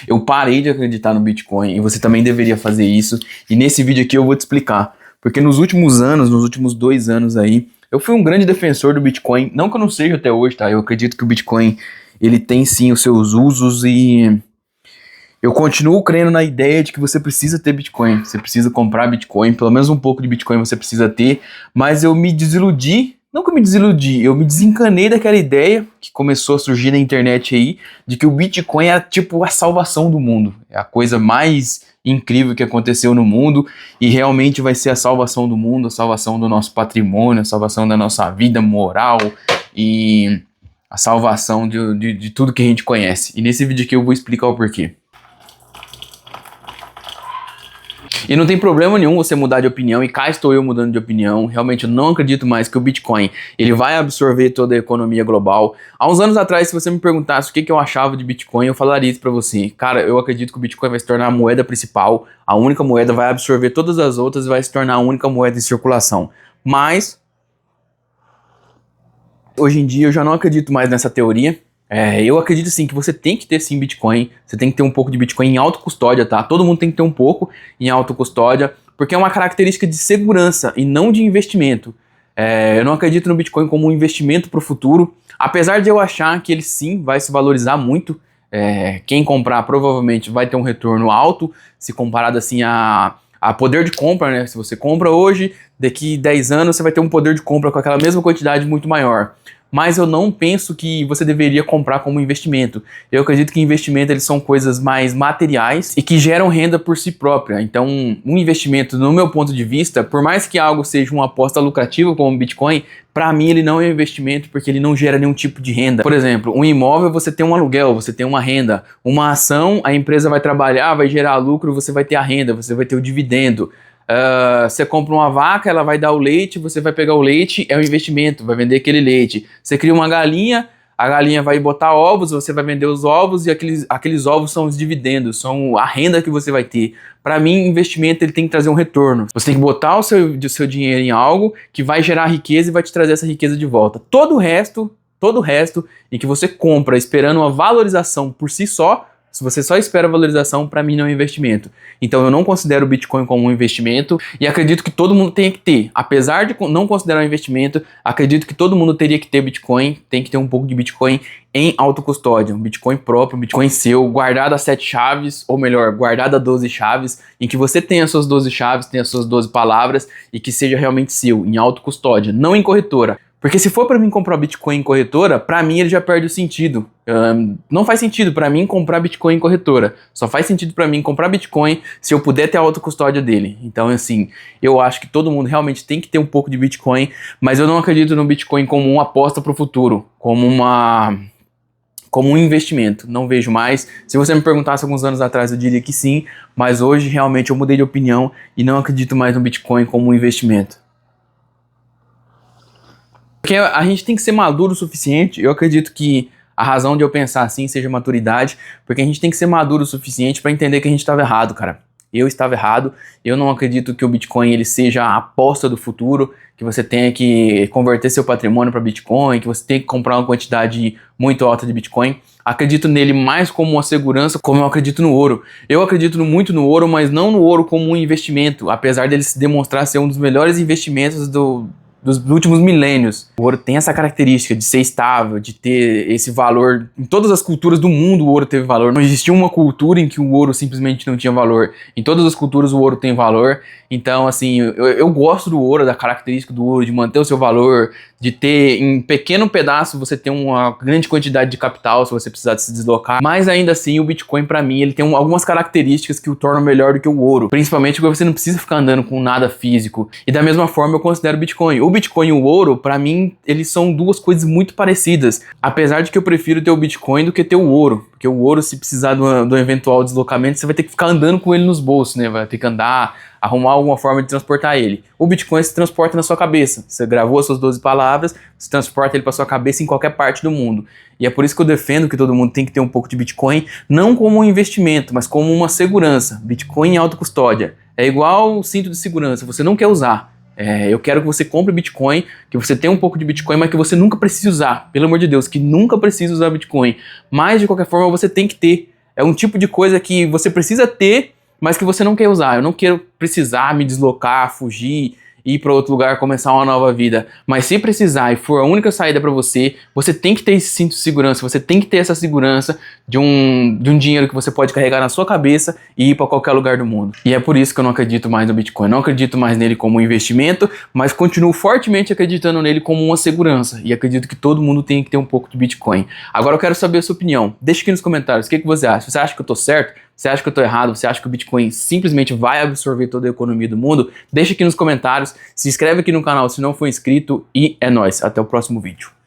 Eu parei de acreditar no Bitcoin e você também deveria fazer isso. E nesse vídeo aqui eu vou te explicar. Porque nos últimos anos, nos últimos 2 anos aí, eu fui um grande defensor do Bitcoin. Não que eu não seja até hoje, tá? Eu acredito que o Bitcoin, ele tem sim os seus usos e eu continuo crendo na ideia de que você precisa ter Bitcoin. Você precisa comprar Bitcoin, pelo menos um pouco de Bitcoin você precisa ter. Mas eu me desiludi. Não que eu me desiludi, eu me desencanei daquela ideia que começou a surgir na internet aí, de que o Bitcoin é tipo a salvação do mundo. É a coisa mais incrível que aconteceu no mundo e realmente vai ser a salvação do mundo, a salvação do nosso patrimônio, a salvação da nossa vida moral e a salvação de tudo que a gente conhece. E nesse vídeo aqui eu vou explicar o porquê. E não tem problema nenhum você mudar de opinião, e cá estou eu mudando de opinião. Realmente eu não acredito mais que o Bitcoin ele vai absorver toda a economia global. Há uns anos atrás, se você me perguntasse o que eu achava de Bitcoin, eu falaria isso pra você. Cara, eu acredito que o Bitcoin vai se tornar a moeda principal, a única moeda, vai absorver todas as outras e vai se tornar a única moeda em circulação. Mas hoje em dia eu já não acredito mais nessa teoria. Eu acredito sim que você tem que ter sim Bitcoin, você tem que ter um pouco de Bitcoin em autocustódia, tá? Todo mundo tem que ter um pouco em autocustódia, porque é uma característica de segurança e não de investimento. Eu não acredito no Bitcoin como um investimento para o futuro, apesar de eu achar que ele sim vai se valorizar muito. Quem comprar provavelmente vai ter um retorno alto, se comparado assim a poder de compra, né? Se você compra hoje, daqui 10 anos você vai ter um poder de compra com aquela mesma quantidade muito maior. Mas eu não penso que você deveria comprar como investimento. Eu acredito que investimento eles são coisas mais materiais e que geram renda por si própria. Então, um investimento, no meu ponto de vista, por mais que algo seja uma aposta lucrativa como o Bitcoin, para mim ele não é um investimento porque ele não gera nenhum tipo de renda. Por exemplo, um imóvel você tem um aluguel, você tem uma renda. Uma ação, a empresa vai trabalhar, vai gerar lucro, você vai ter a renda, você vai ter o dividendo. Você compra uma vaca, ela vai dar o leite, você vai pegar o leite, é um investimento, vai vender aquele leite. Você cria uma galinha, a galinha vai botar ovos, você vai vender os ovos e aqueles ovos são os dividendos, são a renda que você vai ter. Para mim, investimento ele tem que trazer um retorno. Você tem que botar o seu dinheiro em algo que vai gerar riqueza e vai te trazer essa riqueza de volta. Todo o resto em que você compra esperando uma valorização por si só, se você só espera valorização, para mim não é investimento. Então eu não considero o Bitcoin como um investimento e acredito que todo mundo tenha que ter. Apesar de não considerar um investimento, acredito que todo mundo teria que ter Bitcoin, tem que ter um pouco de Bitcoin em autocustódia. Um Bitcoin próprio, um Bitcoin seu, guardado a 7 chaves, ou melhor, guardado a 12 chaves, em que você tenha as suas 12 chaves, tenha as suas 12 palavras e que seja realmente seu, em autocustódia, não em corretora. Porque se for para mim comprar Bitcoin em corretora, para mim ele já perde o sentido. Não faz sentido para mim comprar Bitcoin em corretora. Só faz sentido para mim comprar Bitcoin se eu puder ter a autocustódia dele. Então, assim, eu acho que todo mundo realmente tem que ter um pouco de Bitcoin, mas eu não acredito no Bitcoin como uma aposta para o futuro, como um investimento. Não vejo mais. Se você me perguntasse alguns anos atrás, eu diria que sim, mas hoje realmente eu mudei de opinião e não acredito mais no Bitcoin como um investimento. Porque a gente tem que ser maduro o suficiente, eu acredito que a razão de eu pensar assim seja maturidade, porque a gente tem que ser maduro o suficiente para entender que a gente estava errado, cara. Eu estava errado, eu não acredito que o Bitcoin ele seja a aposta do futuro, que você tenha que converter seu patrimônio para Bitcoin, que você tenha que comprar uma quantidade muito alta de Bitcoin. Acredito nele mais como uma segurança, como eu acredito no ouro. Eu acredito muito no ouro, mas não no ouro como um investimento, apesar dele se demonstrar ser um dos melhores investimentos dos últimos milênios. O ouro tem essa característica de ser estável, de ter esse valor. Em todas as culturas do mundo o ouro teve valor. Não existia uma cultura em que o ouro simplesmente não tinha valor. Em todas as culturas o ouro tem valor. Então, assim, eu gosto do ouro, da característica do ouro, de manter o seu valor, de ter em pequeno pedaço você ter uma grande quantidade de capital se você precisar de se deslocar. Mas ainda assim, o Bitcoin pra mim, ele tem algumas características que o tornam melhor do que o ouro. Principalmente porque você não precisa ficar andando com nada físico. E da mesma forma eu considero o Bitcoin. O Bitcoin e o ouro, pra mim, eles são duas coisas muito parecidas. Apesar de que eu prefiro ter o Bitcoin do que ter o ouro. Porque o ouro, se precisar de um eventual deslocamento, você vai ter que ficar andando com ele nos bolsos, né? Vai ter que andar, arrumar alguma forma de transportar ele. O Bitcoin se transporta na sua cabeça. Você gravou as suas 12 palavras, você transporta ele para sua cabeça em qualquer parte do mundo. E é por isso que eu defendo que todo mundo tem que ter um pouco de Bitcoin, não como um investimento, mas como uma segurança. Bitcoin em autocustódia. É igual o cinto de segurança, você não quer usar. Eu quero que você compre Bitcoin, que você tenha um pouco de Bitcoin, mas que você nunca precise usar. Pelo amor de Deus, que nunca precise usar Bitcoin. Mas, de qualquer forma, você tem que ter. é um tipo de coisa que você precisa ter, mas que você não quer usar. Eu não quero precisar me deslocar, fugir, ir para outro lugar, começar uma nova vida. Mas se precisar e for a única saída para você, você tem que ter esse cinto de segurança, você tem que ter essa segurança de um dinheiro que você pode carregar na sua cabeça e ir para qualquer lugar do mundo. E é por isso que eu não acredito mais no Bitcoin. Eu não acredito mais nele como um investimento, mas continuo fortemente acreditando nele como uma segurança. E acredito que todo mundo tem que ter um pouco de Bitcoin. Agora eu quero saber a sua opinião. Deixa aqui nos comentários o que você acha. Você acha que eu tô certo? Você acha que eu tô errado? Você acha que o Bitcoin simplesmente vai absorver toda a economia do mundo? Deixa aqui nos comentários, se inscreve aqui no canal se não for inscrito e é nóis. Até o próximo vídeo.